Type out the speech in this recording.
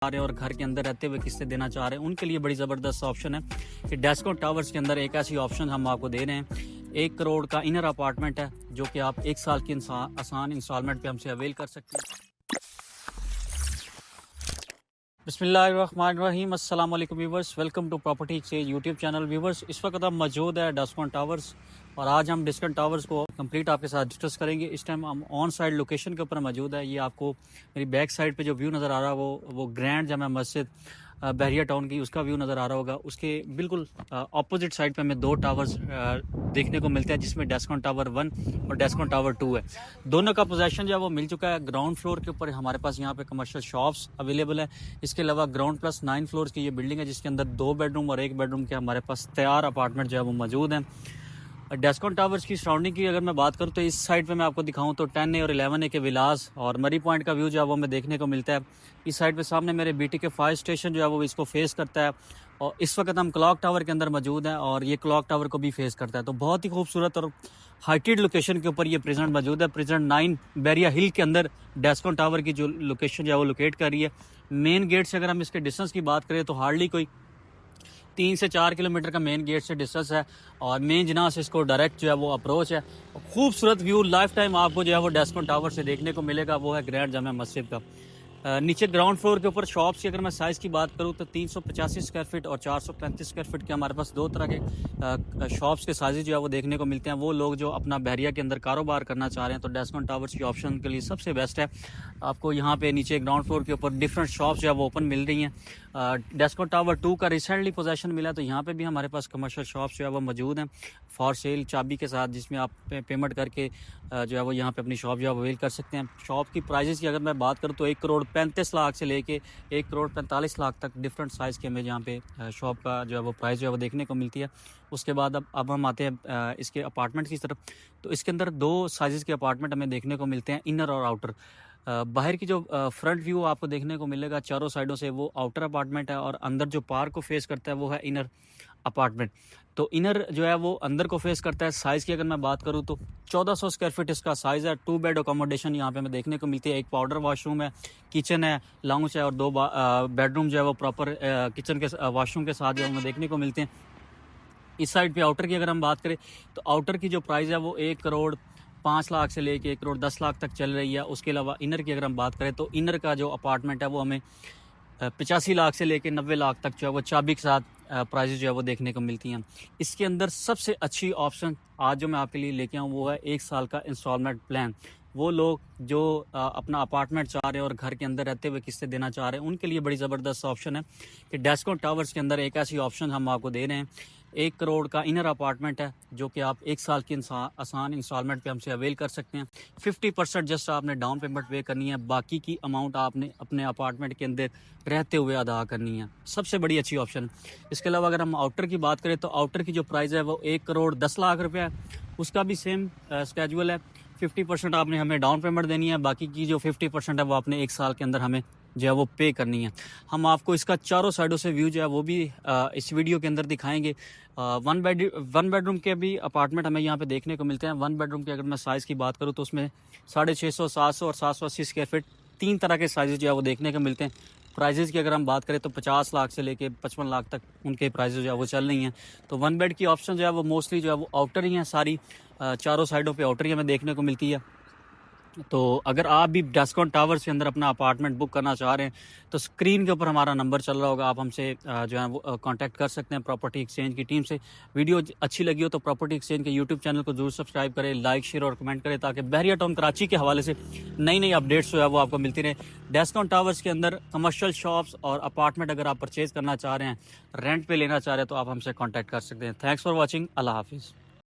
रहे हैं और घर के अंदर रहते हुए किस्तें देना चाह रहे हैं, उनके लिए बड़ी ज़बरदस्त ऑप्शन है कि डेस्को टावर्स के अंदर एक ऐसी ऑप्शन हम आपको दे रहे हैं। 1 करोड़ का इनर अपार्टमेंट है जो कि आप 1 साल की आसान इंस्टॉलमेंट पे हमसे अवेल कर सकते हैं। बिस्मिल्लाहिर्रहमानिर्रहीम, अस्सलाम वालेकुम viewers, welcome to property exchange YouTube channel. Viewers, इस वक्त हम मौजूद है डेस्कॉन टावर्स और आज हम डेस्कॉन टावर्स को कंप्लीट आपके साथ डिस्कस करेंगे। इस टाइम हम ऑन साइड लोकेशन के ऊपर मौजूद है। ये आपको मेरी बैक साइड पे जो व्यू नज़र आ रहा है वो ग्रैंड जामा मस्जिद बहरिया टाउन की उसका व्यू नज़र आ रहा होगा। उसके बिल्कुल अपोजिट साइड पे हमें 2 टावर्स देखने को मिलते हैं, जिसमें डेस्कॉन टावर 1 और डेस्कॉन टावर 2 है। दोनों का पोजेसन जो है वो मिल चुका है। ग्राउंड फ्लोर के ऊपर हमारे पास यहाँ पे कमर्शियल शॉप्स अवेलेबल है। इसके अलावा ग्राउंड प्लस 9 फ्लोर्स की ये बिल्डिंग है, जिसके अंदर 2 बेडरूम और 1 बेडरूम के हमारे पास तैयार अपार्टमेंट जो है वो मौजूद हैं। डेस्कॉन टावर्स की सराउंडिंग की अगर मैं बात करूँ तो इस साइड पे मैं आपको दिखाऊं तो 10A और 11A के विलास और मरी पॉइंट का व्यू जो है वो हमें देखने को मिलता है। इस साइड पे सामने मेरे BTK फायर स्टेशन जो है वो इसको फेस करता है और इस वक्त हम क्लॉक टावर के अंदर मौजूद हैं और ये क्लॉक टावर को भी फेस करता है। तो बहुत ही खूबसूरत और हाइटेड लोकेशन के ऊपर ये प्रेजेंट मौजूद है। प्रेजेंट 9 बैरिया हिल के अंदर डेस्कॉन टावर की जो लोकेशन जो है वो लोकेट कर रही है। मेन गेट से अगर हम इसके डिस्टेंस की बात करें तो हार्डली कोई 3 से 4 किलोमीटर का मेन गेट से डिस्टेंस है और मेन जना से इसको डायरेक्ट जो है वो अप्रोच है। खूबसूरत व्यू लाइफ टाइम आपको जो है वो डेस्कॉन टावर से देखने को मिलेगा, वो है ग्रैंड जामा मस्जिद का। नीचे ग्राउंड फ्लोर के ऊपर शॉप्स की अगर मैं साइज़ की बात करूँ तो 385 स्क्वायर फीट और 435 स्क्वायर फीट के हमारे पास 2 तरह के शॉप्स के साइज़ जो है वो देखने को मिलते हैं। वो लोग जो अपना बहरिया के अंदर कारोबार करना चाह रहे हैं तो डेस्कॉन टावर्स की ऑप्शन के लिए सबसे बेस्ट है। आपको यहाँ पे नीचे ग्राउंड फ्लोर के ऊपर डिफरेंट शॉप्स जो है वो ओपन मिल रही हैं। डेस्कॉन टावर 2 का रिसेंटली पोजेसन मिला तो यहाँ पे भी हमारे पास कमर्शियल शॉप्स जो है वो मौजूद हैं फॉर सेल चाबी के साथ, जिसमें आप पेमेंट करके जो है वो यहाँ पे अपनी शॉप जो है अवेल कर सकते हैं। शॉप की प्राइजेस की अगर मैं बात करूँ तो 1 करोड़ 35 लाख से लेके 1 करोड़ 45 लाख तक डिफरेंट साइज़ के हमें यहाँ पे शॉप का जो है वो प्राइस जो है वो देखने को मिलती है। उसके बाद अब हम आते हैं इसके अपार्टमेंट की तरफ। तो इसके अंदर 2 साइज़ के अपार्टमेंट हमें देखने को मिलते हैं, इनर और आउटर। बाहर की जो फ्रंट व्यू आपको देखने को मिलेगा चारों साइडों से, वो आउटर अपार्टमेंट है और अंदर जो पार्क को फेस करता है वो है इनर अपार्टमेंट। तो इनर जो है वो अंदर को फेस करता है। साइज़ की अगर मैं बात करूँ तो 1400 स्क्वायर फीट इसका साइज़ है। 2 बेड अकोमोडेशन यहाँ पे हमें देखने को मिलती है। एक पाउडर वॉशरूम है, किचन है, लाउंज है और 2 बेडरूम जो है वो प्रॉपर किचन के वॉशरूम के साथ जो हमें देखने को मिलते हैं। इस साइड पे आउटर की अगर हम बात करें तो आउटर की जो प्राइस है वो 1 करोड़ 5 लाख से लेके 1 करोड़ 10 लाख तक चल रही है। उसके अलावा इनर की अगर हम बात करें तो इनर का जो अपार्टमेंट है वो हमें 85 लाख से लेके 90 लाख तक जो है वो चाबी के साथ प्राइजेस जो है वो देखने को मिलती हैं। इसके अंदर सबसे अच्छी ऑप्शन आज जो मैं आपके लिए लेके आऊँ वो है 1 साल का इंस्टॉलमेंट प्लान। वो लोग जो अपना अपार्टमेंट चाह रहे हैं और घर के अंदर रहते हुए किस्तें देना चाह रहे हैं, उनके लिए बड़ी ज़बरदस्त ऑप्शन है कि डेस्कॉन टावर्स के अंदर एक ऐसी ऑप्शन हम आपको दे रहे हैं। 1 करोड़ का इनर अपार्टमेंट है जो कि आप 1 साल की आसान इंस्टॉलमेंट पे हमसे अवेल कर सकते हैं। 50% जस्ट आपने डाउन पेमेंट पे करनी है, बाकी की अमाउंट आपने अपने अपार्टमेंट के अंदर रहते हुए अदा करनी है। सबसे बड़ी अच्छी ऑप्शन। इसके अलावा अगर हम आउटर की बात करें तो आउटर की जो प्राइस है वो 1 करोड़ 10 लाख रुपये है। उसका भी सेम स्केजुअल है। 50% आपने हमें डाउन पेमेंट देनी है, बाकी की जो 50% है वो आपने 1 साल के अंदर हमें जो है वो पे करनी है। हम आपको इसका चारों साइडों से व्यू जो है वो भी इस वीडियो के अंदर दिखाएंगे। 1 बेडरूम के भी अपार्टमेंट हमें यहाँ पे देखने को मिलते हैं। 1 बेडरूम की अगर मैं साइज़ की बात करूँ तो उसमें 650, 700 और 780 स्क्वायर फीट 3 तरह के साइज़ जो है वो देखने को मिलते हैं। प्राइजेज़ की अगर हम बात करें तो 50 लाख से लेके 55 लाख तक उनके प्राइजेज़ जो है वो चल रही हैं। तो 1 बेड की ऑप्शन जो है वो मोस्टली जो है वो आउटर ही हैं, सारी चारों साइडों पे आउटर ही हमें देखने को मिलती है। तो अगर आप भी डेस्कॉन टावर्स के अंदर अपना अपार्टमेंट बुक करना चाह रहे हैं तो स्क्रीन के ऊपर हमारा नंबर चल रहा होगा, आप हमसे जो है वो कांटेक्ट कर सकते हैं प्रॉपर्टी एक्सचेंज की टीम से। वीडियो अच्छी लगी हो तो प्रॉपर्टी एक्सचेंज के यूट्यूब चैनल को जरूर सब्सक्राइब करें, लाइक शेयर और कमेंट करें ताकि बहरिया टाउन कराची के हवाले से नई नई अपडेट्स जो है वो आपको मिलती रहे। डेस्कॉन टावर्स के अंदर कमर्शियल शॉप्स और अपार्टमेंट अगर आप परचेज़ करना चाह रहे हैं, रेंट पे लेना चाह रहे हैं तो आप हमसे कॉन्टैक्ट कर सकते हैं। Thanks for watching. अल्लाह हाफिज़।